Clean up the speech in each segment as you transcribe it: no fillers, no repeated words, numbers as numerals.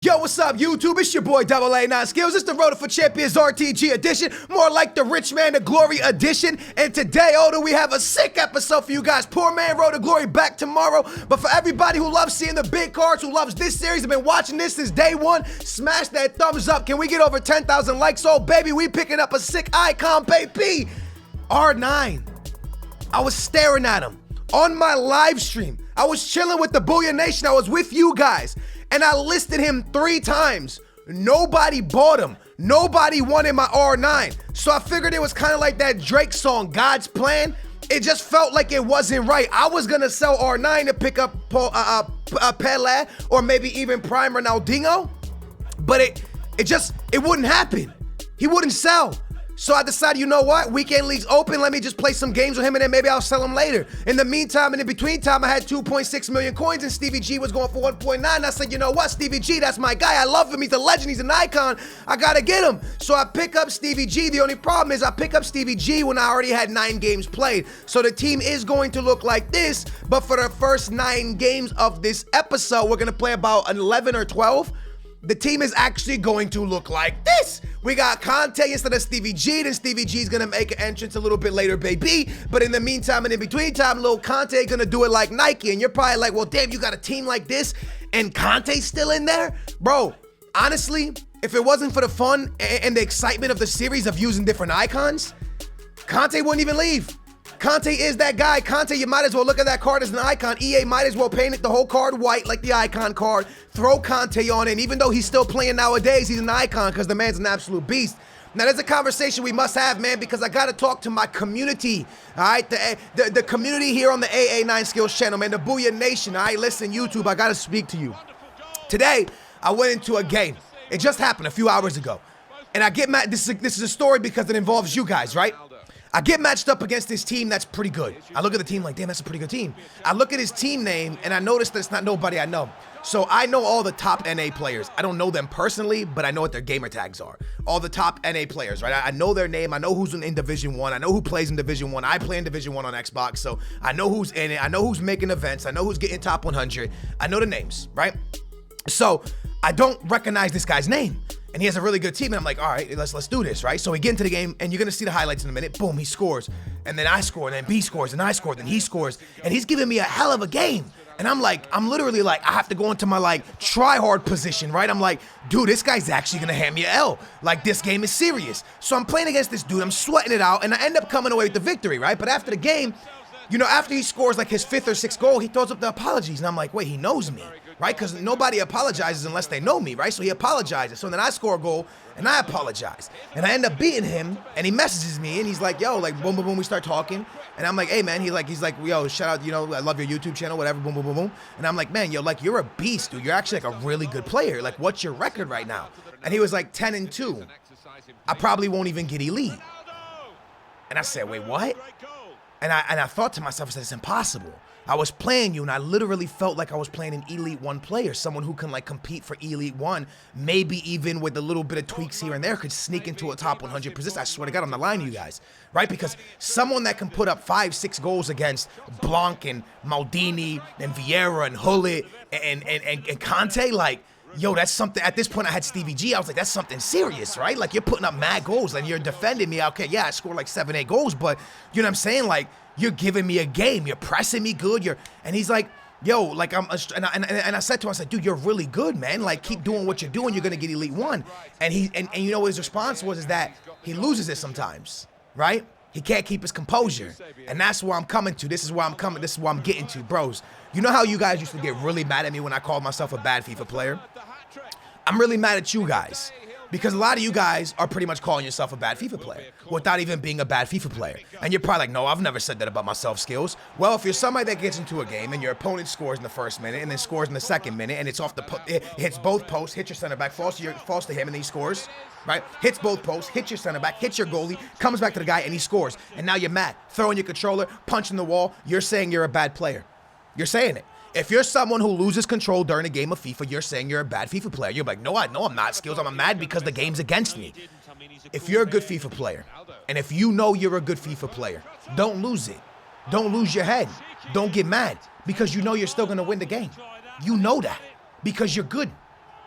Yo, what's up, YouTube? It's your boy, AA9 Skills. It's the Road for Champions RTG edition, more like the Rich Man to Glory edition. And today, do we have a sick episode for you guys. Poor Man Road to Glory back tomorrow. But for everybody who loves seeing the big cards, who loves this series, have been watching this since day one, smash that thumbs up. Can we get over 10,000 likes? Oh, baby, we picking up a sick icon, baby. R9. I was staring at him on my live stream. I was chilling with the Booyah Nation. I was with you guys. And I listed him 3 times. Nobody bought him. Nobody wanted my R9. So I figured it was kind of like that Drake song, God's Plan. It just felt like it wasn't right. I was going to sell R9 to pick up Pele or maybe even Prime Ronaldinho. But it wouldn't happen. He wouldn't sell. So I decided, you know what? Weekend league's open. Let me just play some games with him and then maybe I'll sell him later. In the meantime, and in between time, I had 2.6 million coins and Stevie G was going for 1.9. I said, you know what? Stevie G, that's my guy. I love him. He's a legend. He's an icon. I got to get him. So I pick up Stevie G. The only problem is I pick up Stevie G when I already had 9 games played. So the team is going to look like this. But for the first 9 games of this episode, we're going to play about 11 or 12. The team is actually going to look like this. We got Conte instead of Stevie G. Then Stevie G is going to make an entrance a little bit later, baby. But in the meantime and in between time, little Conte going to do it like Nike. And you're probably like, well, damn, you got a team like this and Conte's still in there? Bro, honestly, if it wasn't for the fun and the excitement of the series of using different icons, Conte wouldn't even leave. Conte is that guy. Conte, you might as well look at that card as an icon. EA might as well paint it the whole card white like the icon card. Throw Conte on it. And even though he's still playing nowadays, he's an icon because the man's an absolute beast. Now, there's a conversation we must have, man, because I got to talk to my community, all right? The community here on the AA9 Skills channel, man, the Booyah Nation, all right? Listen, YouTube, I got to speak to you. Today, I went into a game. It just happened a few hours ago. And I get mad. This is a story because it involves you guys, right? I get matched up against this team that's pretty good. I look at the team like, damn, that's a pretty good team. I look at his team name, and I notice that it's not nobody I know. So I know all the top NA players. I don't know them personally, but I know what their gamer tags are. All the top NA players, right? I know their name. I know who's in Division 1. I know who plays in Division 1. I play in Division 1 on Xbox, so I know who's in it. I know who's making events. I know who's getting top 100. I know the names, right? So I don't recognize this guy's name. And he has a really good team, and I'm like, all right, let's do this, right? So we get into the game, and you're gonna see the highlights in a minute. Boom, he scores, and then I score, and then B scores, and I score, then he scores, and he's giving me a hell of a game. And I'm literally like, I have to go into my try hard position, right? I'm like, dude, this guy's actually gonna hand me an L. Like, this game is serious. So I'm playing against this dude, I'm sweating it out, and I end up coming away with the victory, right? But after the game, you know, after he scores like his 5th or 6th goal, he throws up the apologies, and I'm like, wait, he knows me, right? Because nobody apologizes unless they know me, right? So he apologizes. So then I score a goal, and I apologize. And I end up beating him, and he messages me, and he's like, yo, like, boom, boom, boom, we start talking. And I'm like, hey, man, he's like, yo, shout out, you know, I love your YouTube channel, whatever, boom, boom, boom, boom. And I'm like, man, yo, like, you're a beast, dude. You're actually like a really good player. Like, what's your record right now? And he was like 10-2. I probably won't even get elite. And I said, wait, what? And I thought to myself, I said, it's impossible. I was playing you, and I literally felt like I was playing an Elite 1 player, someone who can, like, compete for Elite 1, maybe even with a little bit of tweaks here and there, could sneak into a top 100 position. I swear to God, on the line, you guys, right? Because someone that can put up 5-6 goals against Blanc and Maldini and Vieira and Hullet and Conte, like, yo, that's something. At this point, I had Stevie G. I was like, that's something serious, right? Like, you're putting up mad goals and you're defending me. Okay, yeah, I scored like 7-8 goals, but you know what I'm saying? Like, you're giving me a game. You're pressing me good. And he's like, yo, like, and I said to him, I said, dude, you're really good, man. Like, keep doing what you're doing. You're gonna get Elite 1. And you know what his response was, is that he loses it sometimes, right? He can't keep his composure. And that's where I'm coming to. This is where I'm coming. This is where I'm getting to, bros. You know how you guys used to get really mad at me when I called myself a bad FIFA player? I'm really mad at you guys because a lot of you guys are pretty much calling yourself a bad FIFA player without even being a bad FIFA player. And you're probably like, no, I've never said that about myself, Skills. Well, if you're somebody that gets into a game and your opponent scores in the 1st minute and then scores in the 2nd minute and it's off it hits both posts, hits your center back, falls to him, and then he scores, right? Hits both posts, hits your center back, hits your goalie, comes back to the guy, and he scores. And now you're mad, throwing your controller, punching the wall. You're saying you're a bad player. You're saying it. If you're someone who loses control during a game of FIFA, you're saying you're a bad FIFA player. You're like, no, I'm not, Skills. I'm mad because the game's against me. If you're a good FIFA player, and if you know you're a good FIFA player, don't lose it. Don't lose your head. Don't get mad because you know you're still going to win the game. You know that because you're good.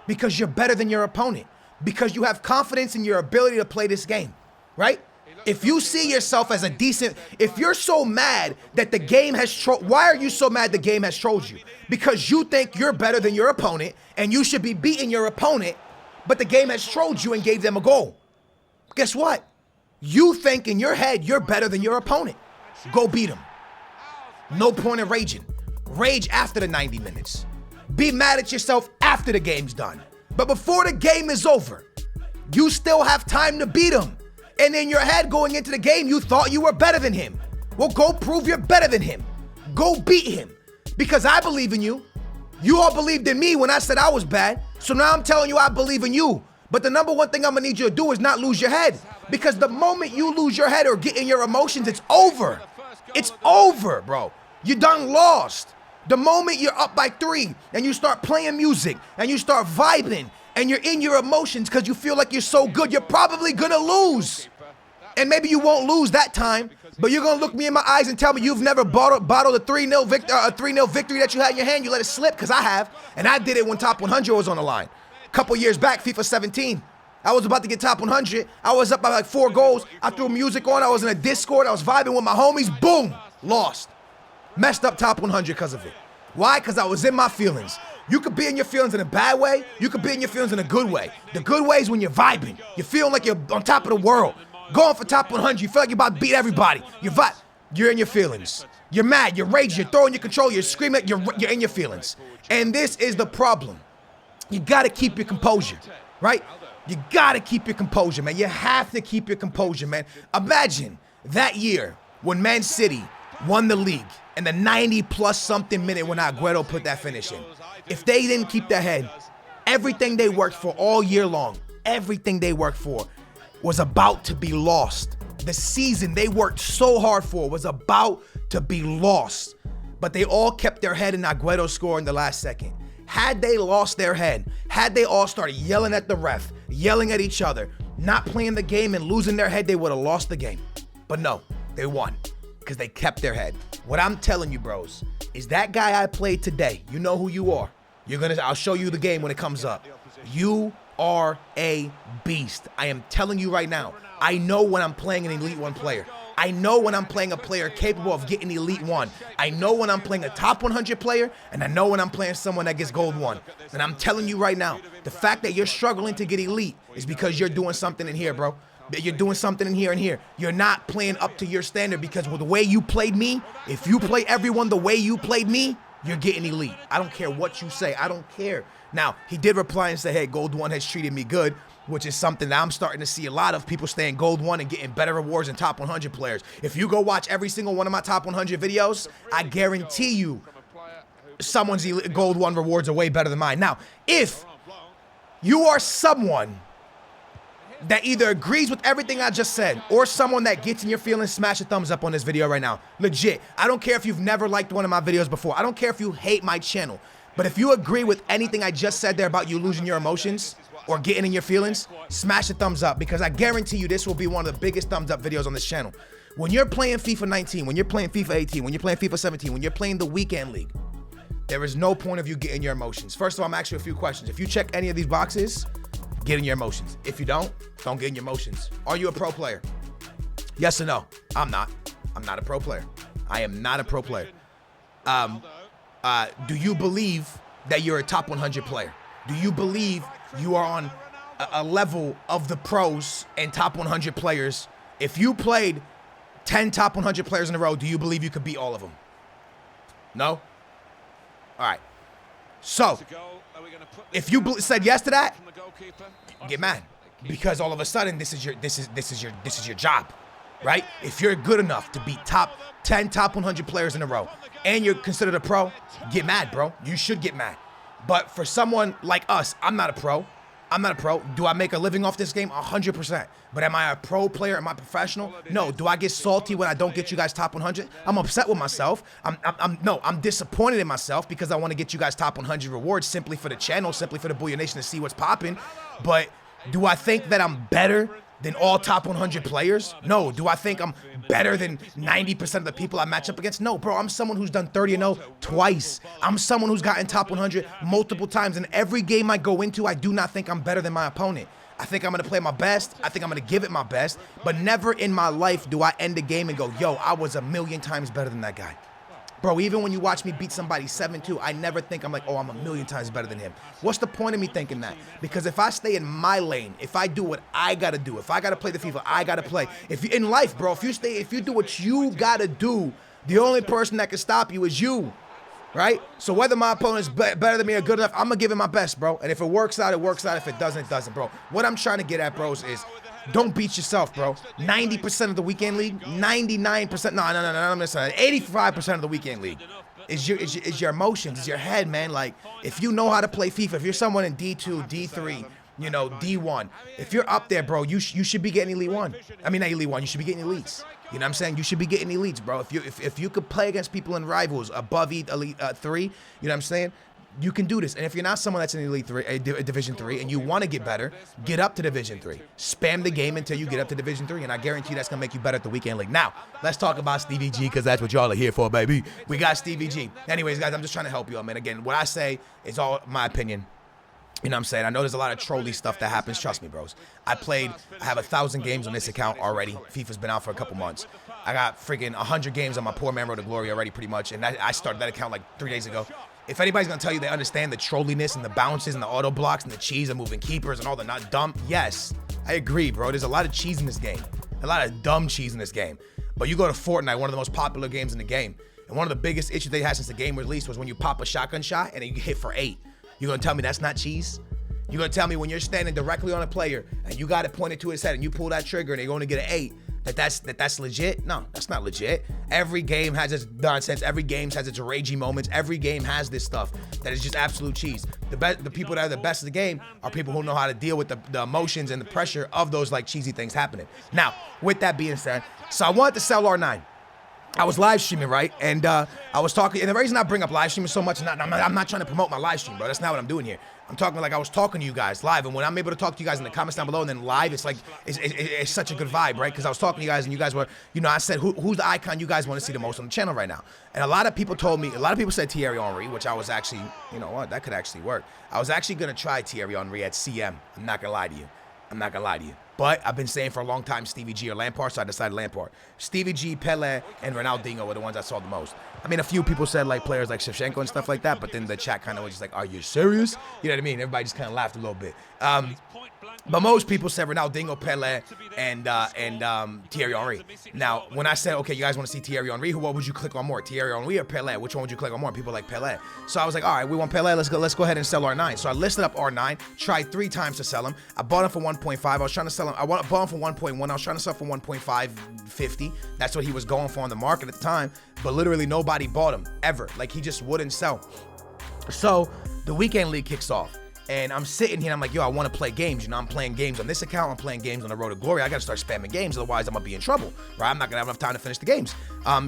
Because you're better than your opponent. Because you have confidence in your ability to play this game, right? If you see yourself as a decent, if you're so mad that the game has trolled, why are you so mad the game has trolled you? Because you think you're better than your opponent and you should be beating your opponent, but the game has trolled you and gave them a goal. Guess what? You think in your head you're better than your opponent. Go beat them. No point in raging. Rage after the 90 minutes. Be mad at yourself after the game's done. But before the game is over, you still have time to beat him. And in your head going into the game, you thought you were better than him. Well, go prove you're better than him. Go beat him. Because I believe in you. You all believed in me when I said I was bad. So now I'm telling you I believe in you. But the number one thing I'm gonna need you to do is not lose your head. Because the moment you lose your head or get in your emotions, it's over. It's over, bro. You done lost. The moment you're up by 3 and you start playing music and you start vibing and you're in your emotions because you feel like you're so good, you're probably gonna lose. And maybe you won't lose that time, but you're gonna look me in my eyes and tell me you've never bottled a 3-0 victory that you had in your hand. You let it slip, because I have. And I did it when top 100 was on the line. A couple years back, FIFA 17. I was about to get top 100. I was up by like 4 goals. I threw music on. I was in a Discord. I was vibing with my homies. Boom, lost. Messed up top 100 because of it. Why? Because I was in my feelings. You could be in your feelings in a bad way. You could be in your feelings in a good way. The good way is when you're vibing. You're feeling like you're on top of the world. Going for top 100. You feel like you're about to beat everybody. You're in your feelings. You're mad. You're raging. You're throwing your control. You're screaming. You're in your feelings. And this is the problem. You got to keep your composure, right? You got to keep your composure, man. You have to keep your composure, man. Imagine that year when Man City won the league and the 90+ something minute when Aguero put that finish in. If they didn't keep their head, everything they worked for all year long, everything they worked for was about to be lost. The season they worked so hard for was about to be lost. But they all kept their head in Aguero score in the last second. Had they lost their head, had they all started yelling at the ref, yelling at each other, not playing the game and losing their head, they would have lost the game. But no, they won because they kept their head. What I'm telling you, bros, is that guy I played today, you know who you are. I'll show you the game when it comes up. You are a beast. I am telling you right now. I know when I'm playing an Elite 1 player. I know when I'm playing a player capable of getting Elite 1. I know when I'm playing a top 100 player, and I know when I'm playing someone that gets Gold 1. And I'm telling you right now, the fact that you're struggling to get Elite is because you're doing something in here, bro. You're doing something in here and here. You're not playing up to your standard, because with the way you played me, if you play everyone the way you played me, you're getting Elite. I don't care what you say. I don't care. Now, he did reply and say, hey, Gold 1 has treated me good, which is something that I'm starting to see a lot of people staying Gold 1 and getting better rewards than top 100 players. If you go watch every single one of my top 100 videos, I guarantee you someone's Gold 1 rewards are way better than mine. Now, if you are someone that either agrees with everything I just said or someone that gets in your feelings, smash a thumbs up on this video right now. Legit. I don't care if you've never liked one of my videos before. I don't care if you hate my channel. But if you agree with anything I just said there about you losing your emotions or getting in your feelings, smash a thumbs up, because I guarantee you this will be one of the biggest thumbs up videos on this channel. When you're playing FIFA 19, when you're playing FIFA 18, when you're playing FIFA 17, when you're playing the weekend league, there is no point of you getting your emotions. First of all, I'm asking you a few questions. If you check any of these boxes, get in your emotions. If you don't get in your emotions. Are you a pro player? Yes or no? I'm not. I'm not a pro player. I am not a pro player. Do you believe that you're a top 100 player? Do you believe you are on a level of the pros and top 100 players? If you played 10 top 100 players in a row, do you believe you could beat all of them? No? All right. So, if you said yes to that, get mad, because all of a sudden this is your job, right? If you're good enough to beat top 10 top 100 players in a row and you're considered a pro, get mad, bro. You should get mad. But for someone like us, I'm not a pro. I'm not a pro. Do I make a living off this game? 100%. But am I a pro player? Am I professional? No. Do I get salty when I don't get you guys top 100? I'm upset with myself. I'm disappointed in myself, because I want to get you guys top 100 rewards simply for the channel, simply for the Booyah Nation to see what's popping. But do I think that I'm better than all top 100 players? No. Do I think I'm better than 90% of the people I match up against? No, bro. I'm someone who's done 30-0 twice. I'm someone who's gotten top 100 multiple times. And every game I go into, I do not think I'm better than my opponent. I think I'm going to play my best. I think I'm going to give it my best. But never in my life do I end the game and go, yo, I was a million times better than that guy. Bro, even when you watch me beat somebody 7-2, I never think I'm like, oh, I'm a million times better than him. What's the point of me thinking that? Because if I stay in my lane, if I do what I got to do, if I got to play the FIFA, I got to play. If you, in life, bro, if you do what you got to do, the only person that can stop you is you. Right? So whether my opponent's better than me or good enough, I'm going to give it my best, bro. And if it works out, it works out. If it doesn't, it doesn't, bro. What I'm trying to get at, bros, is don't beat yourself, bro. 90% of the weekend league, 99%, no, I'm just saying, 85% of the weekend league is your emotions, is your head, man. Like, if you know how to play FIFA, if you're someone in D2, D3, you know, D1, if you're up there, bro, you should be getting Elite 1. I mean, not Elite 1, you should be getting Elites. You know what I'm saying? You should be getting Elites, bro. If you could play against people in rivals above Elite 3, you know what I'm saying? You can do this. And if you're not someone that's in Elite 3, a Division 3, and you want to get better, get up to Division 3. Spam the game until you get up to Division 3, and I guarantee that's going to make you better at the weekend league. Now, let's talk about Stevie G, because that's what y'all are here for, baby. We got Stevie G. Anyways, guys, I'm just trying to help you out, man. Again, what I say is all my opinion. You know what I'm saying? I know there's a lot of trolly stuff that happens. Trust me, bros. I have 1,000 games on this account already. FIFA's been out for a couple months. I got freaking 100 games on my Poor Man Road to Glory already, pretty much. And I started that account like 3 days ago. If anybody's going to tell you they understand the trolliness and the bounces and the auto blocks and the cheese and moving keepers and all the not dumb, yes, I agree, bro. There's a lot of cheese in this game. A lot of dumb cheese in this game. But you go to Fortnite, one of the most popular games in the game. And one of the biggest issues they had since the game released was when you pop a shotgun shot and then you hit for 8. You're going to tell me that's not cheese? You're going to tell me when you're standing directly on a player and you got it pointed to his head and you pull that trigger and you're going to get an 8, that's legit? No, that's not legit. Every game has its nonsense. Every game has its ragey moments. Every game has this stuff that is just absolute cheese. The people that are the best of the game are people who know how to deal with the emotions and the pressure of those like cheesy things happening. Now, with that being said, so I wanted to sell R9. I was live streaming, right? And I was talking, and the reason I bring up live streaming so much, I'm not trying to promote my live stream, bro. That's not what I'm doing here. I'm talking like I was talking to you guys live, and when I'm able to talk to you guys in the comments down below and then live, it's like, it's such a good vibe, right? Because I was talking to you guys, and you guys were, you know, I said, who's the icon you guys want to see the most on the channel right now? And a lot of people told me, a lot of people said Thierry Henry, which I was actually, you know what, that could actually work. I was actually going to try Thierry Henry at CM. I'm not going to lie to you. I'm not going to lie to you. But I've been saying for a long time Stevie G or Lampard, so I decided Lampard. Stevie G, Pele, and Ronaldinho were the ones I saw the most. I mean, a few people said like players like Shevchenko and stuff like that, but then the chat kind of was just like, are you serious? You know what I mean? Everybody just kind of laughed a little bit. But most people said Ronaldinho, Pele, and Thierry Henry. Now, when I said, okay, you guys want to see Thierry Henry, what would you click on more, Thierry Henry or Pele? Which one would you click on more? People like Pele. So I was like, all right, we want Pele. Let's go ahead and sell R9. So I listed up R9, tried 3 times to sell him. I bought him for 1.5. I was trying to sell him. I bought him for 1.1. I was trying to sell for 1.550. That's what he was going for on the market at the time. But literally nobody bought him ever. Like he just wouldn't sell. So the weekend league kicks off. And I'm sitting here and I'm like, yo, I want to play games. You know, I'm playing games on this account. I'm playing games on the Road to Glory. I got to start spamming games. Otherwise, I'm going to be in trouble, right? I'm not going to have enough time to finish the games.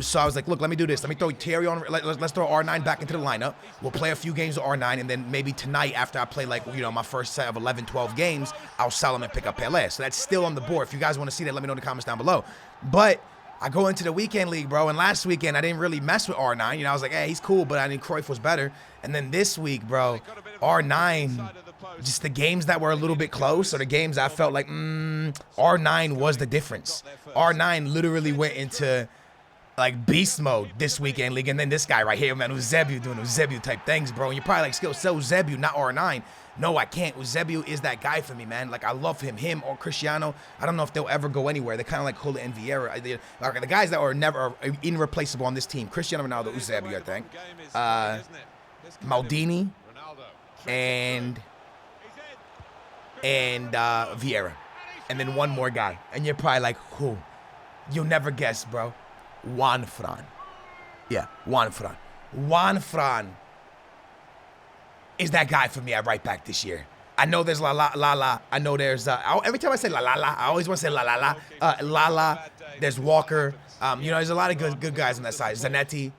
So I was like, look, let me do this. Let me throw Thierry on. Let's throw R9 back into the lineup. We'll play a few games of R9. And then maybe tonight, after I play like, you know, my first set of 11, 12 games, I'll sell them and pick up Pele. So that's still on the board. If you guys want to see that, let me know in the comments down below. But I go into the weekend league, bro, and last weekend I didn't really mess with R9. You know, I was like, hey, he's cool, but I think Cruyff was better. And then this week, bro, R9, just the games that were a little bit close, or the games I felt like, R9 was the difference. R9 literally went into like beast mode this weekend league, and then this guy right here, man, Eusebio doing Eusebio type things, bro. And you're probably like, still sell Eusebio, not R9. No, I can't. Eusebio is that guy for me, man. Like, I love him or Cristiano. I don't know if they'll ever go anywhere. They're kind of like Hula and Vieira. The guys that are irreplaceable on this team. Cristiano Ronaldo, Eusebio, I think. Maldini and Vieira. And then one more guy. And you're probably like, who? You'll never guess, bro. Juan Fran. Yeah, Juan Fran. Juan Fran is that guy for me at right back this year. I know there's La. I know there's every time I say La, I always want to say La. There's Walker. You know, there's a lot of good guys on that side. Zanetti.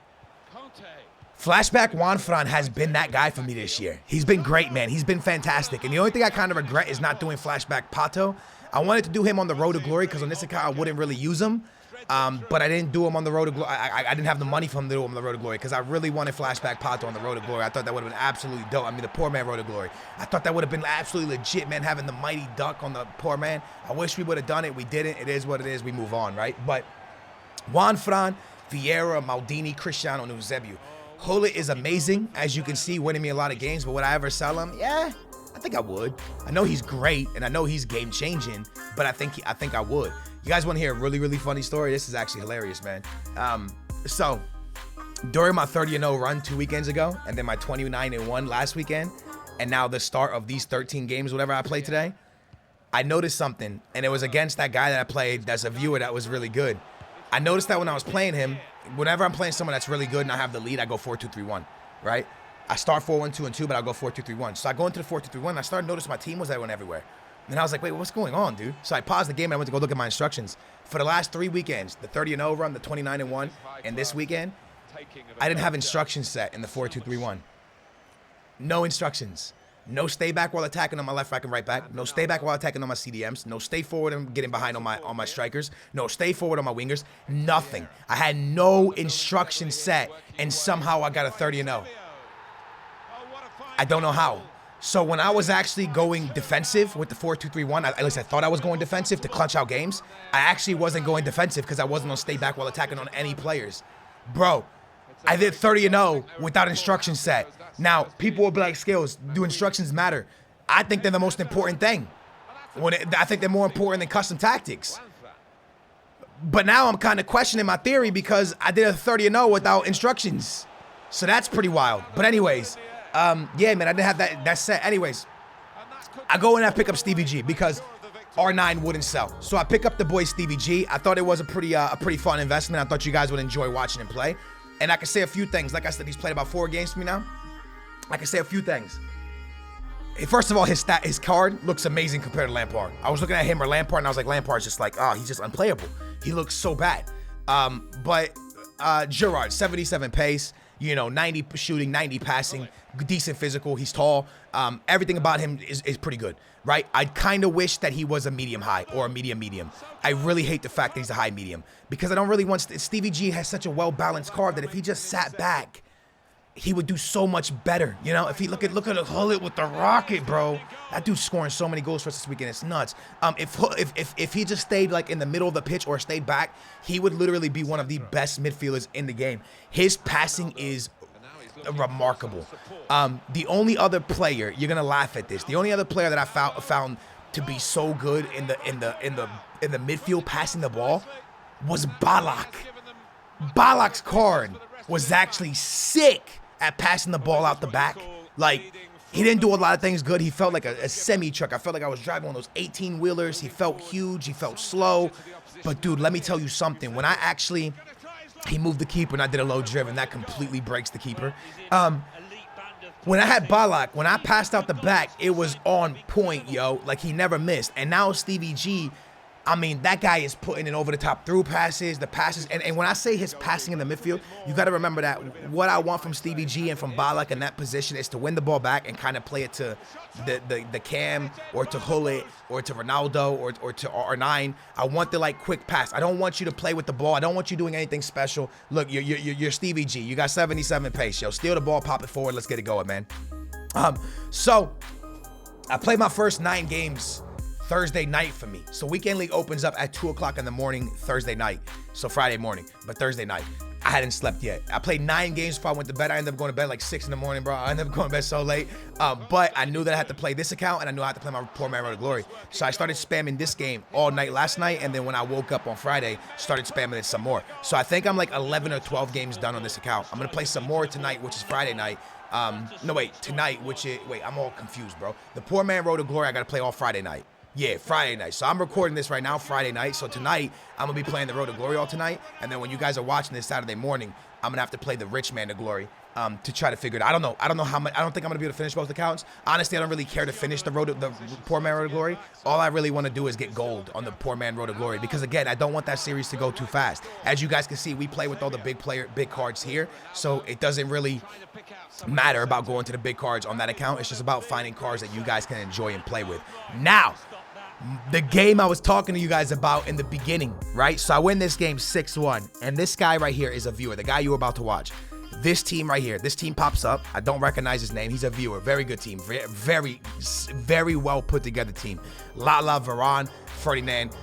Flashback Juanfran has been that guy for me this year. He's been great, man. He's been fantastic. And the only thing I kind of regret is not doing Flashback Pato. I wanted to do him on the Road to Glory because on this account I wouldn't really use him. But I didn't do him on the Road to Glory. I didn't have the money for him to do him on the Road to Glory because I really wanted Flashback Pato on the Road to Glory. I thought that would have been absolutely dope. I mean, the poor man Road to Glory. I thought that would have been absolutely legit, man, having the mighty duck on the poor man. I wish we would have done it. We didn't. It is what it is. We move on, right? But Juanfran, Vieira, Maldini, Cristiano, Eusebio. Hullet is amazing, as you can see, winning me a lot of games, but would I ever sell him? Yeah, I think I would. I know he's great, and I know he's game-changing, but I think I would. You guys want to hear a really, really funny story? This is actually hilarious, man. So, during my 30-0 run 2 weekends ago, and then my 29-1 last weekend, and now the start of these 13 games, whatever I played today, I noticed something, and it was against that guy that I played that's a viewer that was really good. I noticed that when I was playing him, whenever I'm playing someone that's really good and I have the lead, I go 4-2-3-1, right? I start 4-1-2-2, but I'll go 4-2-3-1. So I go into the 4-2-3-1, and I started noticing my team was that one everywhere. And I was like, wait, what's going on, dude? So I paused the game, and I went to go look at my instructions. For the last 3 weekends, the 30-0 run, the 29-1, and this weekend, I didn't have instructions set in the 4-2-3-1. No instructions. No stay back while attacking on my left back and right back. No stay back while attacking on my CDMs. No stay forward and getting behind on my strikers. No stay forward on my wingers. Nothing. I had no instruction set, and somehow I got a 30-0. I don't know how. So when I was actually going defensive with the 4-2-3-1, at least I thought I was going defensive to clutch out games. I actually wasn't going defensive because I wasn't on stay back while attacking on any players. Bro, I did 30-0 without instruction set. Now, people will be like, Skills, do instructions matter? I think they're the most important thing. I think they're more important than custom tactics. But now I'm kind of questioning my theory because I did a 30-0 without instructions. So that's pretty wild. But anyways, yeah, man, I didn't have that set. Anyways, I go and I pick up Stevie G because R9 wouldn't sell. So I pick up the boy Stevie G. I thought it was a pretty fun investment. I thought you guys would enjoy watching him play. And I can say a few things. Like I said, he's played about 4 games for me now. I can say a few things. First of all, his card looks amazing compared to Lampard. I was looking at him or Lampard, and I was like, Lampard's just like, he's just unplayable. He looks so bad. But GERRARD, 77 pace, 90 shooting, 90 passing, decent physical. He's tall. Everything about him is pretty good, right? I kind of wish that he was a medium-high or a medium-medium. I really hate the fact that he's a high-medium because I don't really want... Stevie G has such a well-balanced card that if he just sat back, he would do so much better, If he look at Hullet with the rocket, bro. That dude's scoring so many goals for us this weekend. It's nuts. If he just stayed like in the middle of the pitch or stayed back, he would literally be one of the best midfielders in the game. His passing is remarkable. The only other player, you're gonna laugh at this. The only other player that I found to be so good in the midfield passing the ball was Balak. Balak's card was actually sick at passing the ball out the back. Like, he didn't do a lot of things good. He felt like a semi-truck. I felt like I was driving one of those 18-wheelers. He felt huge. He felt slow. But, dude, let me tell you something. When he moved the keeper and I did a low driven, that completely breaks the keeper. When I had Balak, when I passed out the back, it was on point, yo. Like, he never missed. And now Stevie G, I mean, that guy is putting in over-the-top through passes, the passes. And when I say his passing in the midfield, you got to remember that what I want from Stevie G and from Balak in that position is to win the ball back and kind of play it to the Cam or to Hullet or to Ronaldo or to R9. I want the, quick pass. I don't want you to play with the ball. I don't want you doing anything special. Look, you're Stevie G. You got 77 pace, yo. Steal the ball, pop it forward. Let's get it going, man. So I played my first 9 games Thursday night for me. So weekend league opens up at 2 o'clock in the morning Thursday night. So Friday morning, but Thursday night. I hadn't slept yet. I played 9 games before I went to bed. I ended up going to bed like 6 in the morning, bro. I ended up going to bed so late. But I knew that I had to play this account, and I knew I had to play my poor man Road to Glory. So I started spamming this game all night last night, and then when I woke up on Friday, started spamming it some more. So I think I'm like 11 or 12 games done on this account. I'm going to play some more tonight, which is Friday night. Tonight, I'm all confused, bro. The poor man Road to Glory, I got to play all Friday night. Yeah, Friday night. So I'm recording this right now, Friday night. So tonight, I'm going to be playing the Road to Glory all tonight. And then when you guys are watching this Saturday morning, I'm going to have to play the Rich Man to Glory. to try to figure it out. I don't know how much. I don't think I'm gonna be able to finish both accounts. Honestly, I don't really care to finish the Poor Man Road to Glory. All I really want to do is get gold on the Poor Man Road to Glory, because again, I don't want that series to go too fast. As you guys can see, we play with all the big cards here, so it doesn't really matter about going to the big cards on that account. It's just about finding cards that you guys can enjoy and play with. Now, the game I was talking to you guys about in the beginning, right? So I win this game 6-1, and this guy right here is a viewer, the guy you were about to watch. This team right here, this team pops up. I don't recognize his name. He's a viewer. Very good team. Very, very well put together team. Lala, Varane, Ferdinand,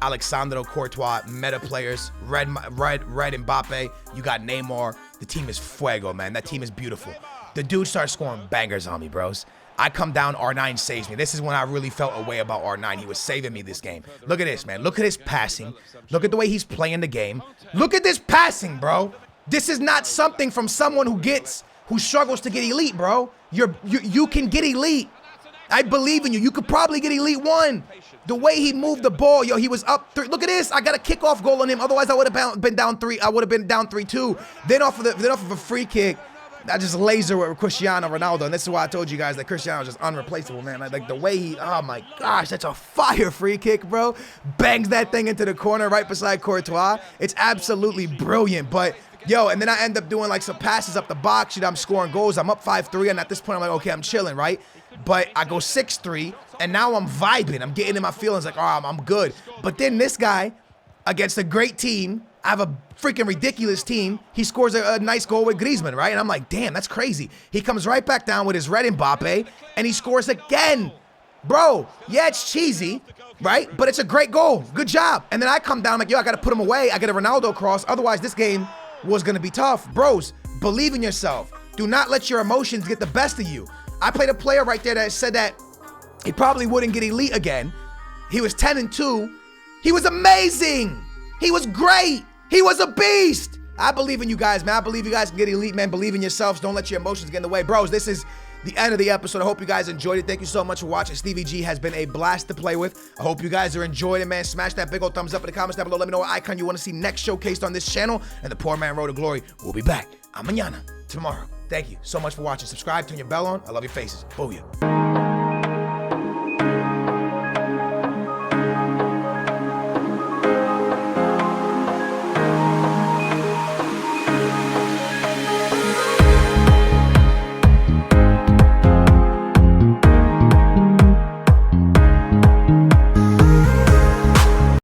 Alexandro, Courtois, meta players, Red Mbappe. You got Neymar. The team is fuego, man. That team is beautiful. The dude starts scoring bangers on me, bros. I come down, R9 saves me. This is when I really felt a way about R9. He was saving me this game. Look at this, man. Look at his passing. Look at the way he's playing the game. Look at this passing, bro. This is not something from someone who struggles to get elite, bro. You can get elite. I believe in you. You could probably get elite 1. The way he moved the ball, yo, he was up 3. Look at this. I got a kickoff goal on him. Otherwise, I would have been down 3. I would have been down 3-2. Then off of a free kick, I just laser with Cristiano Ronaldo, and this is why I told you guys that Cristiano is just unreplaceable, man. Like the way he, oh my gosh, that's a fire free kick, bro. Bangs that thing into the corner right beside Courtois. It's absolutely brilliant, but yo, and then I end up doing like some passes up the box. You know, I'm scoring goals. I'm up 5-3, and at this point, I'm like, okay, I'm chilling, right? But I go 6-3, and now I'm vibing. I'm getting in my feelings like, oh, I'm good. But then this guy, against a great team, I have a freaking ridiculous team. He scores a nice goal with Griezmann, right? And I'm like, damn, that's crazy. He comes right back down with his red Mbappe, and he scores again. Bro, yeah, it's cheesy, right? But it's a great goal. Good job. And then I come down, I'm like, yo, I got to put him away. I get a Ronaldo cross. Otherwise, this game was going to be tough. Bros, believe in yourself. Do not let your emotions get the best of you. I played a player right there that said that he probably wouldn't get elite again. He was 10-2. He was amazing. He was great. He was a beast. I believe in you guys, man. I believe you guys can get elite, man. Believe in yourselves. Don't let your emotions get in the way. Bros, this is the end of the episode. I hope you guys enjoyed it. Thank you so much for watching. Stevie G has been a blast to play with. I hope you guys are enjoying it, man. Smash that big old thumbs up in the comments down below. Let me know what icon you want to see next showcased on this channel. And the Poor Man Road to Glory will be back mañana, tomorrow. Thank you so much for watching. Subscribe, turn your bell on. I love your faces. Booyah.